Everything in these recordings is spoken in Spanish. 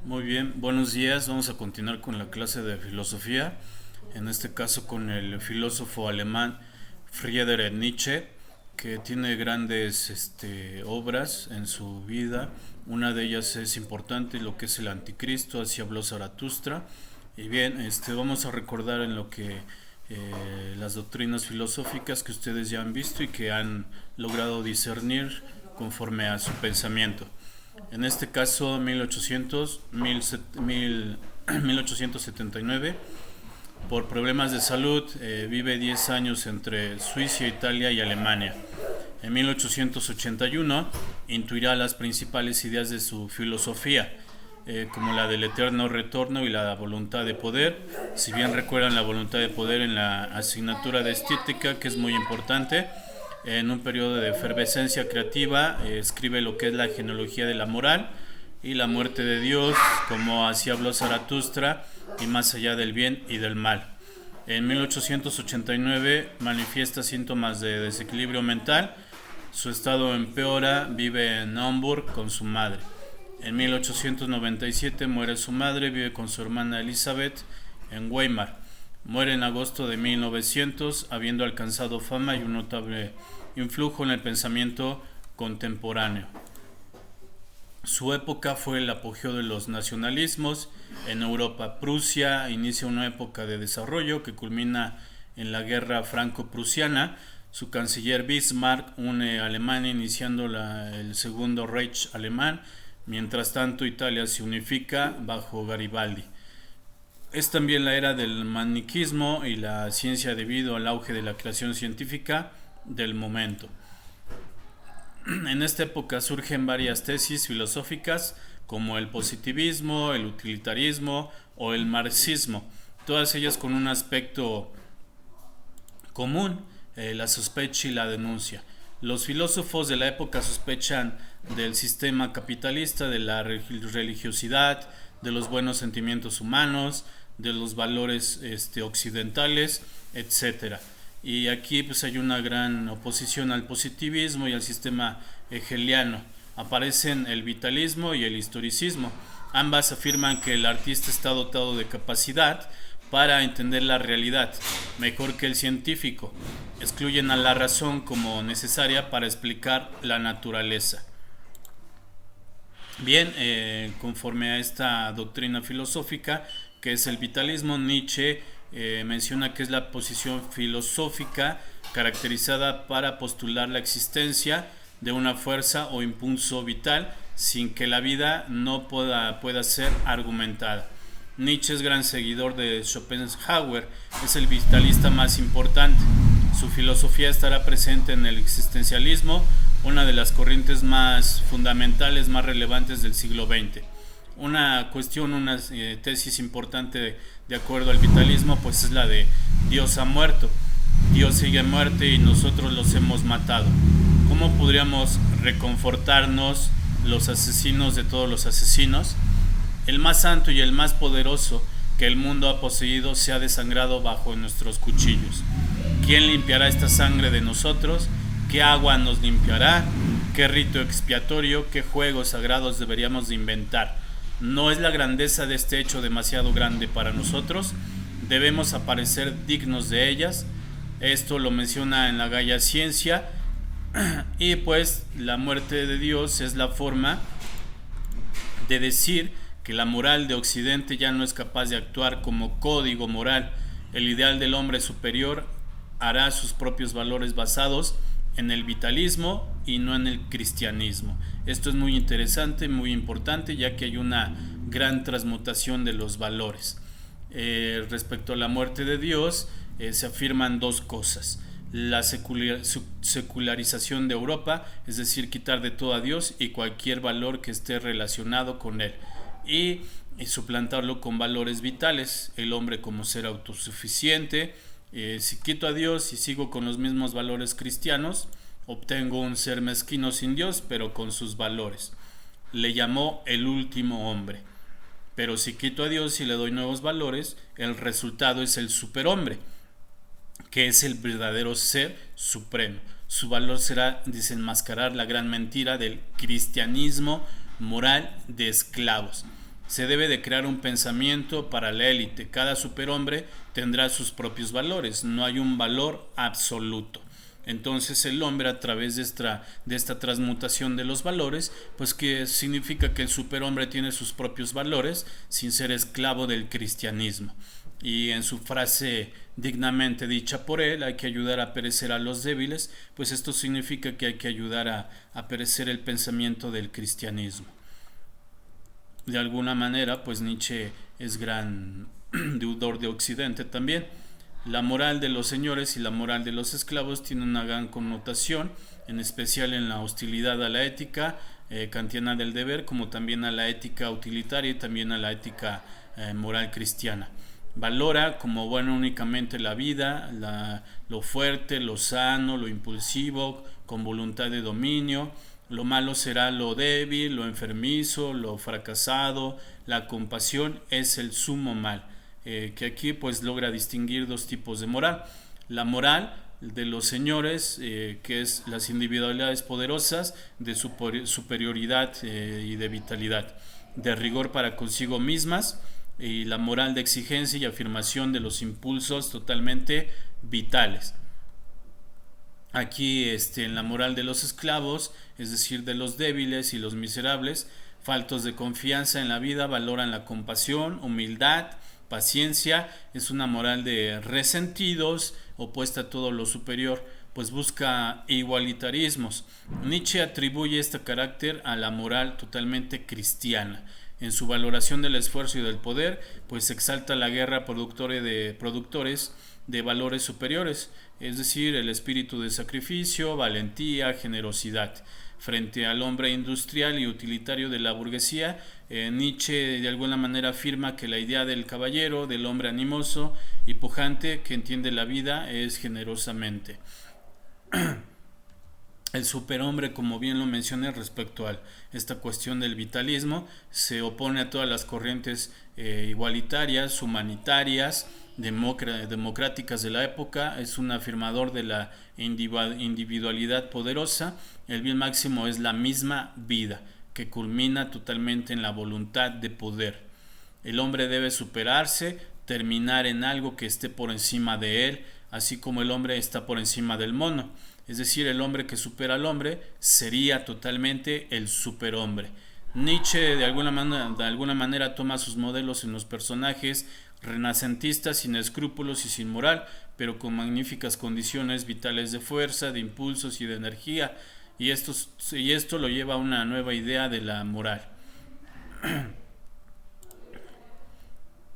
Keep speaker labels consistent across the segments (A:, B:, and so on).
A: Muy bien, buenos días. Vamos a continuar con la clase de filosofía, en este caso con el filósofo alemán Friedrich Nietzsche, que tiene grandes obras en su vida. Una de ellas es importante, lo que es el Anticristo, así habló Zaratustra. Y bien, vamos a recordar en lo que las doctrinas filosóficas que ustedes ya han visto y que han logrado discernir conforme a su pensamiento. En este caso, 1879, por problemas de salud, vive 10 años entre Suiza, Italia y Alemania. En 1881 intuirá las principales ideas de su filosofía, como la del eterno retorno y la voluntad de poder. Si bien recuerdan la voluntad de poder en la asignatura de estética, que es muy importante, en un periodo de efervescencia creativa, escribe lo que es la genealogía de la moral y la muerte de Dios, como así habló Zaratustra, y más allá del bien y del mal. En 1889 manifiesta síntomas de desequilibrio mental, su estado empeora, vive en Hamburg con su madre. En 1897 muere su madre, vive con su hermana Elizabeth en Weimar. Muere en agosto de 1900, habiendo alcanzado fama y un notable influjo en el pensamiento contemporáneo. Su época fue el apogeo de los nacionalismos en Europa. Prusia inicia una época de desarrollo que culmina en la guerra franco-prusiana. Su canciller Bismarck une a Alemania iniciando el segundo Reich alemán. Mientras tanto, Italia se unifica bajo Garibaldi. Es también la era del maniquismo y la ciencia debido al auge de la creación científica del momento. En esta época surgen varias tesis filosóficas como el positivismo, el utilitarismo o el marxismo, todas ellas con un aspecto común, la sospecha y la denuncia. Los filósofos de la época sospechan del sistema capitalista, de la religiosidad, de los buenos sentimientos humanos, de los valores occidentales, etcétera. Y aquí pues hay una gran oposición al positivismo y al sistema hegeliano. Aparecen el vitalismo y el historicismo. Ambas afirman que el artista está dotado de capacidad para entender la realidad mejor que el científico. Excluyen a la razón como necesaria para explicar la naturaleza. Bien, conforme a esta doctrina filosófica, que es el vitalismo, Nietzsche menciona que es la posición filosófica caracterizada para postular la existencia de una fuerza o impulso vital sin que la vida no pueda ser argumentada. Nietzsche es gran seguidor de Schopenhauer, es el vitalista más importante. Su filosofía estará presente en el existencialismo, una de las corrientes más fundamentales, más relevantes del siglo XX. Una tesis importante de acuerdo al vitalismo, pues es la de Dios ha muerto, Dios sigue muerto y nosotros los hemos matado. ¿Cómo podríamos reconfortarnos los asesinos de todos los asesinos? El más santo y el más poderoso que el mundo ha poseído se ha desangrado bajo nuestros cuchillos. ¿Quién limpiará esta sangre de nosotros? ¿Qué agua nos limpiará? ¿Qué rito expiatorio? ¿Qué juegos sagrados deberíamos de inventar? ¿No es la grandeza de este hecho demasiado grande para nosotros? ¿Debemos aparecer dignos de ellas? Esto lo menciona en la Gaia Ciencia. Y pues la muerte de Dios es la forma de decir que la moral de Occidente ya no es capaz de actuar como código moral. El ideal del hombre superior hará sus propios valores basados en el vitalismo y no en el cristianismo. Esto es muy interesante, muy importante, ya que hay una gran transmutación de los valores. Respecto a la muerte de Dios, se afirman dos cosas: la secularización de Europa, es decir, quitar de todo a Dios y cualquier valor que esté relacionado con él, y suplantarlo con valores vitales, el hombre como ser autosuficiente. Si quito a Dios y sigo con los mismos valores cristianos, obtengo un ser mezquino sin Dios, pero con sus valores. Le llamó el último hombre. Pero si quito a Dios y le doy nuevos valores, el resultado es el superhombre, que es el verdadero ser supremo. Su valor será desenmascarar la gran mentira del cristianismo moral de esclavos. Se debe de crear un pensamiento para la élite. Cada superhombre tendrá sus propios valores. No hay un valor absoluto. Entonces el hombre, a través de esta transmutación de los valores, pues que significa que el superhombre tiene sus propios valores sin ser esclavo del cristianismo. Y en su frase dignamente dicha por él, hay que ayudar a perecer a los débiles, pues esto significa que hay que ayudar a perecer el pensamiento del cristianismo. De alguna manera, pues Nietzsche es gran deudor de Occidente también. La moral de los señores y la moral de los esclavos tiene una gran connotación, en especial en la hostilidad a la ética kantiana del deber, como también a la ética utilitaria y también a la ética moral cristiana. Valora como bueno únicamente la vida, lo fuerte, lo sano, lo impulsivo, con voluntad de dominio. Lo malo será lo débil, lo enfermizo, lo fracasado. La compasión es el sumo mal. Que aquí pues logra distinguir dos tipos de moral. La moral de los señores, que es las individualidades poderosas, de superioridad y de vitalidad, de rigor para consigo mismas, y la moral de exigencia y afirmación de los impulsos totalmente vitales. Aquí en la moral de los esclavos, es decir, de los débiles y los miserables, faltos de confianza en la vida, valoran la compasión, humildad, paciencia. Es una moral de resentidos, opuesta a todo lo superior, pues busca igualitarismos. Nietzsche atribuye este carácter a la moral totalmente cristiana. En su valoración del esfuerzo y del poder, pues exalta la guerra productores de valores superiores, es decir, el espíritu de sacrificio, valentía, generosidad. Frente al hombre industrial y utilitario de la burguesía, Nietzsche de alguna manera afirma que la idea del caballero, del hombre animoso y pujante que entiende la vida, es generosamente. El superhombre, como bien lo mencioné respecto a esta cuestión del vitalismo, se opone a todas las corrientes igualitarias, humanitarias, democráticas de la época. Es un afirmador de la individualidad poderosa. El bien máximo es la misma vida, que culmina totalmente en la voluntad de poder. El hombre debe superarse, terminar en algo que esté por encima de él, así como el hombre está por encima del mono. Es decir, el hombre que supera al hombre sería totalmente el superhombre. Nietzsche de alguna manera toma sus modelos en los personajes renacentistas sin escrúpulos y sin moral, pero con magníficas condiciones vitales de fuerza, de impulsos y de energía, y esto lo lleva a una nueva idea de la moral.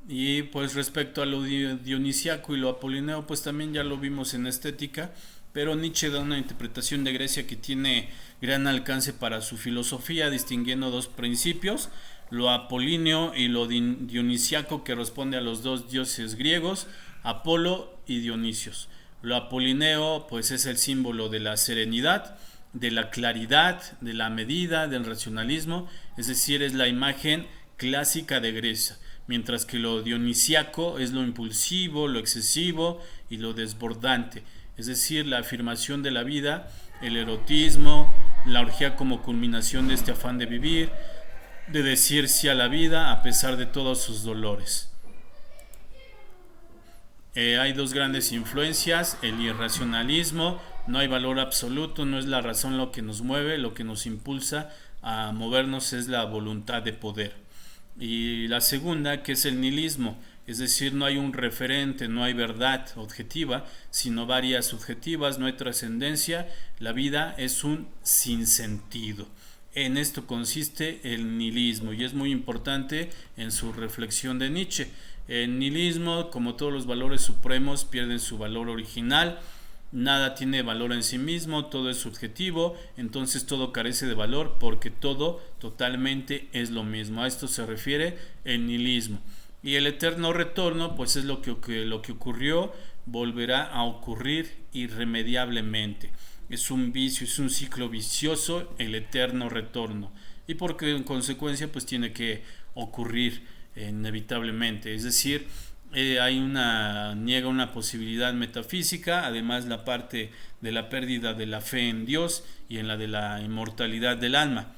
A: Y pues respecto a lo dionisiaco y lo apolineo, pues también ya lo vimos en Estética, pero Nietzsche da una interpretación de Grecia que tiene gran alcance para su filosofía, distinguiendo dos principios: lo apolíneo y lo dionisiaco, que responde a los dos dioses griegos, Apolo y Dionisios. Lo apolineo pues es el símbolo de la serenidad, de la claridad, de la medida, del racionalismo, es decir, es la imagen clásica de Grecia, mientras que lo dionisiaco es lo impulsivo, lo excesivo y lo desbordante, es decir, la afirmación de la vida, el erotismo, la orgía como culminación de este afán de vivir, de decir sí a la vida a pesar de todos sus dolores. Hay dos grandes influencias: el irracionalismo, no hay valor absoluto, no es la razón lo que nos mueve, lo que nos impulsa a movernos es la voluntad de poder. Y la segunda, que es el nihilismo, es decir, no hay un referente, no hay verdad objetiva, sino varias subjetivas, no hay trascendencia, la vida es un sinsentido. En esto consiste el nihilismo y es muy importante en su reflexión de Nietzsche. El nihilismo, como todos los valores supremos, pierden su valor original. Nada tiene valor en sí mismo, todo es subjetivo, entonces todo carece de valor porque todo totalmente es lo mismo. A esto se refiere el nihilismo. Y el eterno retorno, pues es lo que ocurrió, volverá a ocurrir irremediablemente. Es un vicio, es un ciclo vicioso, el eterno retorno. Y porque en consecuencia pues tiene que ocurrir inevitablemente. Es decir, niega una posibilidad metafísica, además la parte de la pérdida de la fe en Dios y en la de la inmortalidad del alma.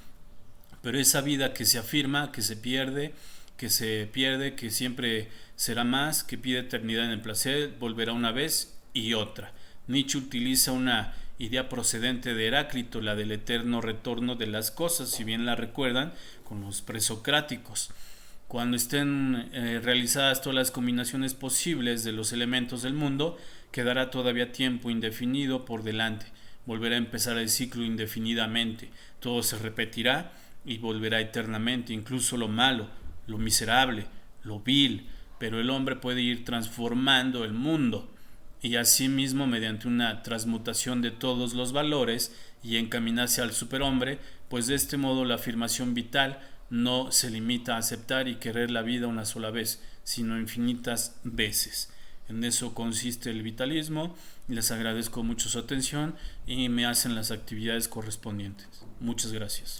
A: Pero esa vida que se afirma, que se pierde, que se pierde, que siempre será más, que pide eternidad en el placer, volverá una vez y otra. Nietzsche utiliza una idea procedente de Heráclito, la del eterno retorno de las cosas, si bien la recuerdan con los presocráticos. Cuando estén realizadas todas las combinaciones posibles de los elementos del mundo, quedará todavía tiempo indefinido por delante. Volverá a empezar el ciclo indefinidamente. Todo se repetirá y volverá eternamente, incluso lo malo, lo miserable, lo vil, pero el hombre puede ir transformando el mundo y asimismo mediante una transmutación de todos los valores y encaminarse al superhombre, pues de este modo la afirmación vital no se limita a aceptar y querer la vida una sola vez, sino infinitas veces. En eso consiste el vitalismo. Les agradezco mucho su atención y me hacen las actividades correspondientes. Muchas gracias.